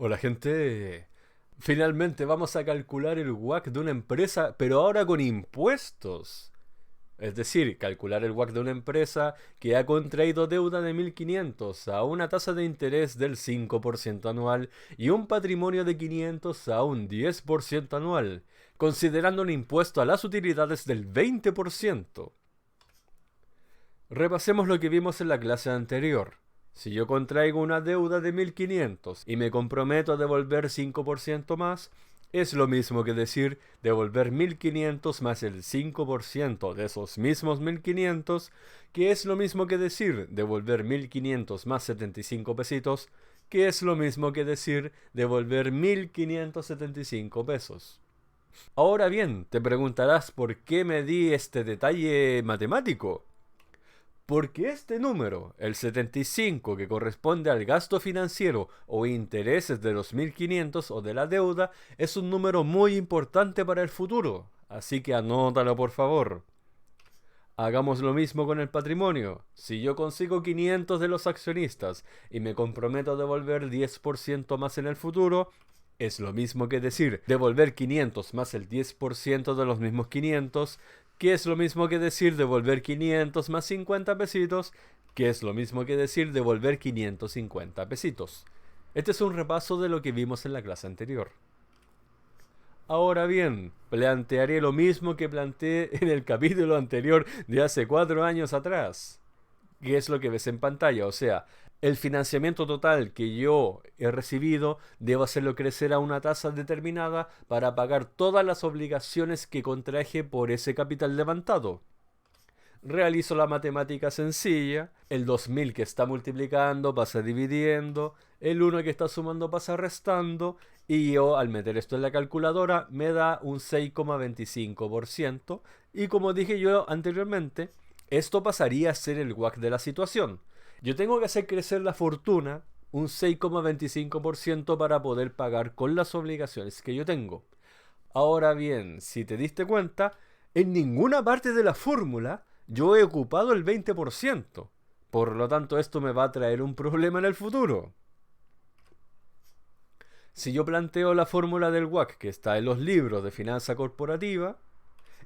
Hola gente, finalmente vamos a calcular el WACC de una empresa, pero ahora con impuestos. Es decir, calcular el WACC de una empresa que ha contraído deuda de 1.500 a una tasa de interés del 5% anual y un patrimonio de 500 a un 10% anual, considerando un impuesto a las utilidades del 20%. Repasemos lo que vimos en la clase anterior. Si yo contraigo una deuda de 1.500 y me comprometo a devolver 5% más, es lo mismo que decir devolver 1.500 más el 5% de esos mismos 1.500, que es lo mismo que decir devolver 1.500 más 75 pesitos, que es lo mismo que decir devolver 1.575 pesos. Ahora bien, te preguntarás por qué me di este detalle matemático. Porque este número, el 75, que corresponde al gasto financiero o intereses de los 1.500 o de la deuda, es un número muy importante para el futuro. Así que anótalo por favor. Hagamos lo mismo con el patrimonio. Si yo consigo 500 de los accionistas y me comprometo a devolver 10% más en el futuro, es lo mismo que decir devolver 500 más el 10% de los mismos 500, que es lo mismo que decir devolver 500 más 50 pesitos, que es lo mismo que decir devolver 550 pesitos. Este es un repaso de lo que vimos en la clase anterior. Ahora bien, plantearé lo mismo que planteé en el capítulo anterior de hace 4 años atrás, que es lo que ves en pantalla, o sea, el financiamiento total que yo he recibido debo hacerlo crecer a una tasa determinada para pagar todas las obligaciones que contraje por ese capital levantado. Realizo la matemática sencilla, el 2000 que está multiplicando pasa dividiendo, el 1 que está sumando pasa restando, y yo al meter esto en la calculadora me da un 6,25%, y como dije yo anteriormente, esto pasaría a ser el WACC de la situación. Yo tengo que hacer crecer la fortuna un 6,25% para poder pagar con las obligaciones que yo tengo. Ahora bien, si te diste cuenta, en ninguna parte de la fórmula yo he ocupado el 20%. Por lo tanto, esto me va a traer un problema en el futuro. Si yo planteo la fórmula del WACC que está en los libros de finanza corporativa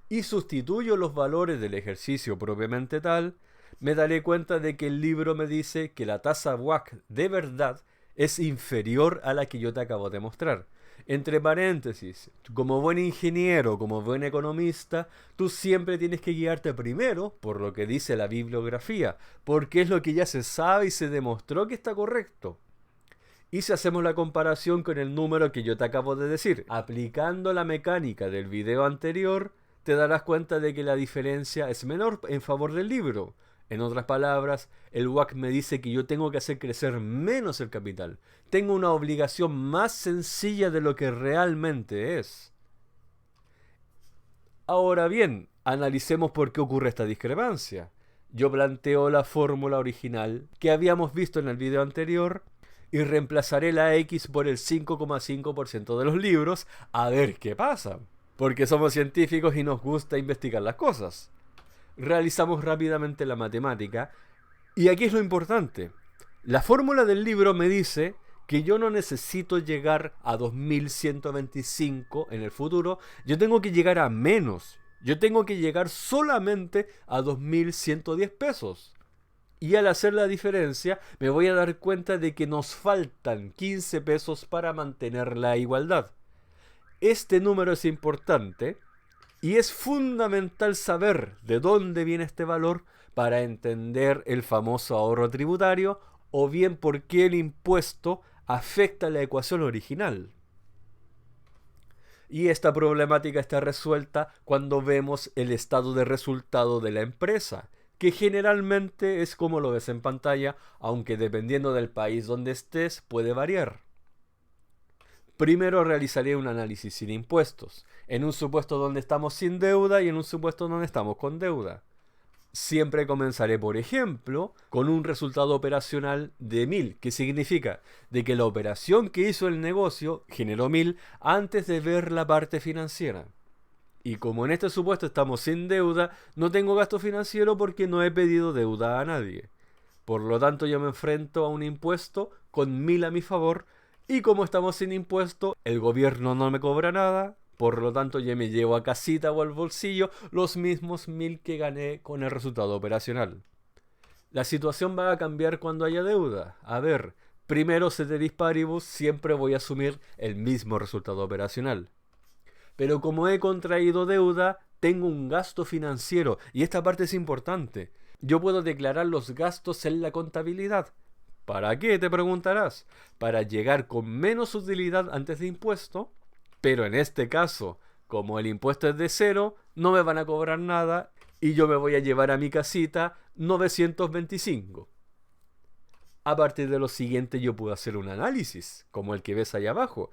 y sustituyo los valores del ejercicio propiamente tal, me daré cuenta de que el libro me dice que la tasa WACC de verdad es inferior a la que yo te acabo de mostrar. Entre paréntesis, como buen ingeniero, como buen economista, tú siempre tienes que guiarte primero por lo que dice la bibliografía, porque es lo que ya se sabe y se demostró que está correcto. Y si hacemos la comparación con el número que yo te acabo de decir, aplicando la mecánica del video anterior, te darás cuenta de que la diferencia es menor en favor del libro. En otras palabras, el WACC me dice que yo tengo que hacer crecer menos el capital. Tengo una obligación más sencilla de lo que realmente es. Ahora bien, analicemos por qué ocurre esta discrepancia. Yo planteo la fórmula original que habíamos visto en el video anterior y reemplazaré la X por el 5,5% de los libros a ver qué pasa. Porque somos científicos y nos gusta investigar las cosas. Realizamos rápidamente la matemática y aquí es lo importante. La fórmula del libro me dice que yo no necesito llegar a 2125 en el futuro, yo tengo que llegar a menos. Yo tengo que llegar solamente a 2110 pesos. Y al hacer la diferencia, me voy a dar cuenta de que nos faltan 15 pesos para mantener la igualdad. Este número es importante y es fundamental saber de dónde viene este valor para entender el famoso ahorro tributario o bien por qué el impuesto afecta la ecuación original. Y esta problemática está resuelta cuando vemos el estado de resultado de la empresa, que generalmente es como lo ves en pantalla, aunque dependiendo del país donde estés puede variar. Primero realizaré un análisis sin impuestos, en un supuesto donde estamos sin deuda y en un supuesto donde estamos con deuda. Siempre comenzaré, por ejemplo, con un resultado operacional de 1.000, que significa de que la operación que hizo el negocio generó 1.000 antes de ver la parte financiera. Y como en este supuesto estamos sin deuda, no tengo gasto financiero porque no he pedido deuda a nadie. Por lo tanto, yo me enfrento a un impuesto con 1.000 a mi favor Y como estamos sin impuesto, el gobierno no me cobra nada. Por lo tanto, yo me llevo a casita o al bolsillo los mismos 1000 que gané con el resultado operacional. La situación va a cambiar cuando haya deuda. A ver, primero ceteris paribus, siempre voy a asumir el mismo resultado operacional. Pero como he contraído deuda, tengo un gasto financiero. Y esta parte es importante. Yo puedo declarar los gastos en la contabilidad. ¿Para qué? Te preguntarás. Para llegar con menos utilidad antes de impuesto. Pero en este caso, como el impuesto es de cero, no me van a cobrar nada y yo me voy a llevar a mi casita 925. A partir de lo siguiente yo puedo hacer un análisis, como el que ves ahí abajo.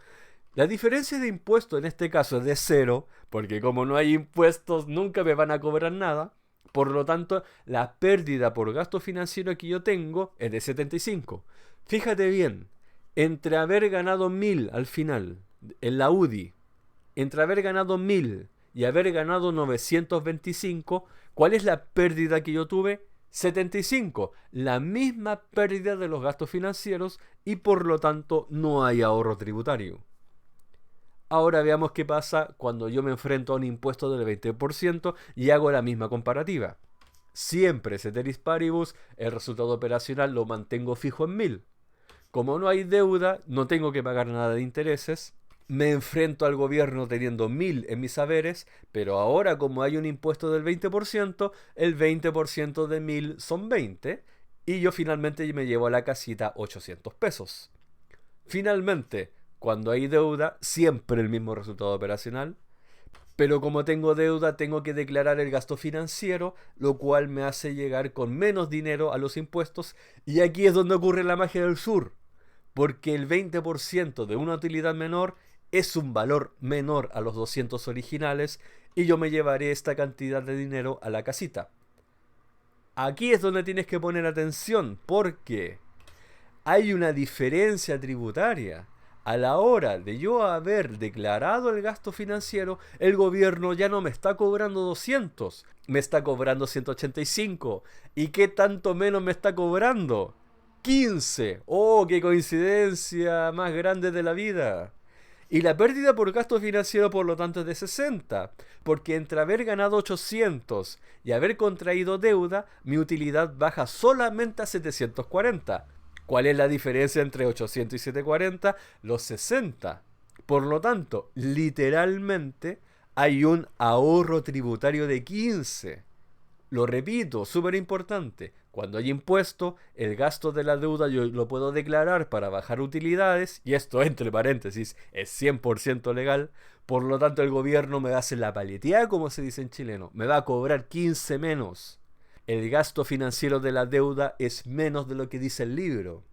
La diferencia de impuesto en este caso es de cero, porque como no hay impuestos nunca me van a cobrar nada. Por lo tanto, la pérdida por gasto financiero que yo tengo es de 75. Fíjate bien, entre haber ganado 1000 al final en la UDI, entre haber ganado 1000 y haber ganado 925, ¿cuál es la pérdida que yo tuve? 75, la misma pérdida de los gastos financieros y por lo tanto no hay ahorro tributario. Ahora veamos qué pasa cuando yo me enfrento a un impuesto del 20% y hago la misma comparativa. Siempre, ceteris paribus, el resultado operacional lo mantengo fijo en 1000. Como no hay deuda, no tengo que pagar nada de intereses. Me enfrento al gobierno teniendo 1000 en mis haberes, pero ahora como hay un impuesto del 20%, el 20% de 1000 son 20 y yo finalmente me llevo a la casita 800 pesos. Finalmente, cuando hay deuda, siempre el mismo resultado operacional, pero como tengo deuda tengo que declarar el gasto financiero, lo cual me hace llegar con menos dinero a los impuestos y aquí es donde ocurre la magia del sur, porque el 20% de una utilidad menor es un valor menor a los 200 originales y yo me llevaré esta cantidad de dinero a la casita. Aquí es donde tienes que poner atención porque hay una diferencia tributaria. A la hora de yo haber declarado el gasto financiero, el gobierno ya no me está cobrando 200, me está cobrando 185. ¿Y qué tanto menos me está cobrando? 15. ¡Oh, qué coincidencia más grande de la vida! Y la pérdida por gasto financiero, por lo tanto, es de 60, porque entre haber ganado 800 y haber contraído deuda, mi utilidad baja solamente a 740. ¿Cuál es la diferencia entre 800 y 740? Los 60. Por lo tanto, literalmente hay un ahorro tributario de 15. Lo repito, súper importante. Cuando hay impuesto, el gasto de la deuda yo lo puedo declarar para bajar utilidades, y esto entre paréntesis es 100% legal. Por lo tanto, el gobierno me va a hacer la paleteada, como se dice en chileno. Me va a cobrar 15 menos. El gasto financiero de la deuda es menos de lo que dice el libro.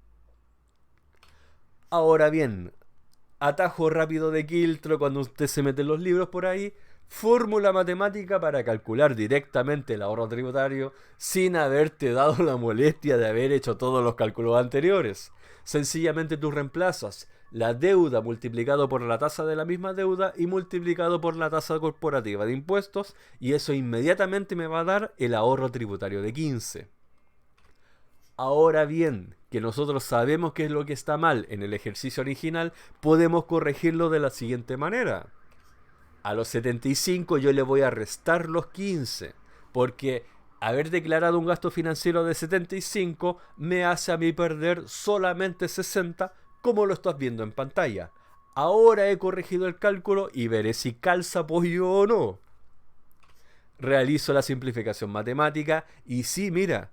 Ahora bien, atajo rápido de Quiltro cuando usted se mete en los libros por ahí. Fórmula matemática para calcular directamente el ahorro tributario sin haberte dado la molestia de haber hecho todos los cálculos anteriores. Sencillamente tú reemplazas la deuda multiplicado por la tasa de la misma deuda y multiplicado por la tasa corporativa de impuestos y eso inmediatamente me va a dar el ahorro tributario de 15. Ahora bien, que nosotros sabemos qué es lo que está mal en el ejercicio original, podemos corregirlo de la siguiente manera. A los 75 yo le voy a restar los 15, porque haber declarado un gasto financiero de 75 me hace a mí perder solamente 60, como lo estás viendo en pantalla. Ahora he corregido el cálculo y veré si calza pollo o no. Realizo la simplificación matemática y sí, mira,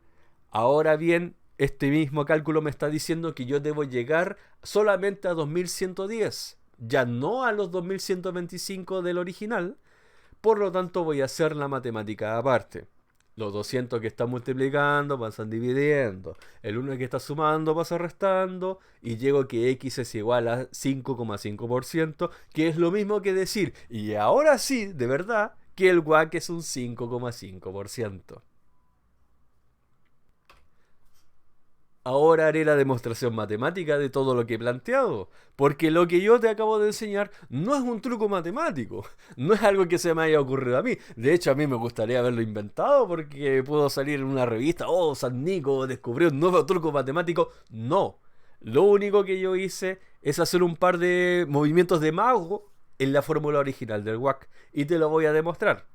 ahora bien, este mismo cálculo me está diciendo que yo debo llegar solamente a 2110. Ya no a los 2125 del original, por lo tanto voy a hacer la matemática aparte. Los 200 que están multiplicando pasan dividiendo, el 1 que está sumando pasa restando y llego a que x es igual a 5,5%, que es lo mismo que decir, y ahora sí, de verdad, que el WACC es un 5,5%. Ahora haré la demostración matemática de todo lo que he planteado, porque lo que yo te acabo de enseñar no es un truco matemático, no es algo que se me haya ocurrido a mí. De hecho, a mí me gustaría haberlo inventado porque puedo salir en una revista, oh, San Nico descubrió un nuevo truco matemático. No, lo único que yo hice es hacer un par de movimientos de mago en la fórmula original del WACC. Y te lo voy a demostrar.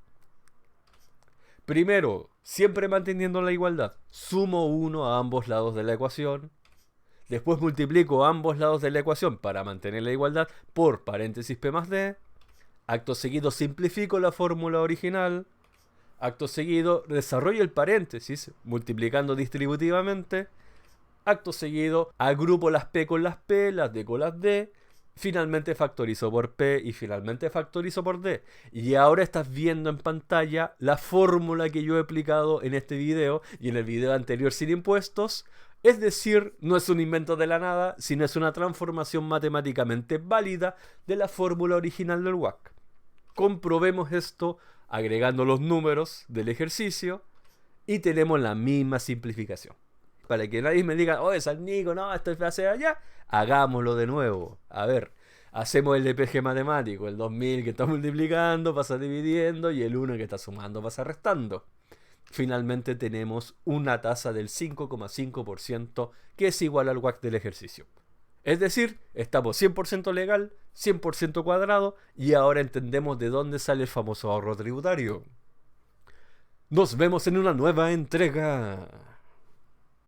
Primero, siempre manteniendo la igualdad. Sumo 1 a ambos lados de la ecuación. Después multiplico ambos lados de la ecuación para mantener la igualdad por paréntesis P más D. Acto seguido simplifico la fórmula original. Acto seguido desarrollo el paréntesis multiplicando distributivamente. Acto seguido agrupo las P con las P, las D con las D. Finalmente factorizo por P y finalmente factorizo por D. Y ahora estás viendo en pantalla la fórmula que yo he aplicado en este video y en el video anterior sin impuestos. Es decir, no es un invento de la nada, sino es una transformación matemáticamente válida de la fórmula original del WACC. Comprobemos esto agregando los números del ejercicio y tenemos la misma simplificación. Para que nadie me diga, oh, San Nico, no, esto es hacia allá, hagámoslo de nuevo. A ver, hacemos el DPG matemático, el 2000 que está multiplicando pasa dividiendo y el 1 que está sumando pasa restando. Finalmente tenemos una tasa del 5,5% que es igual al WACC del ejercicio. Es decir, estamos 100% legal, 100% cuadrado y ahora entendemos de dónde sale el famoso ahorro tributario. Nos vemos en una nueva entrega.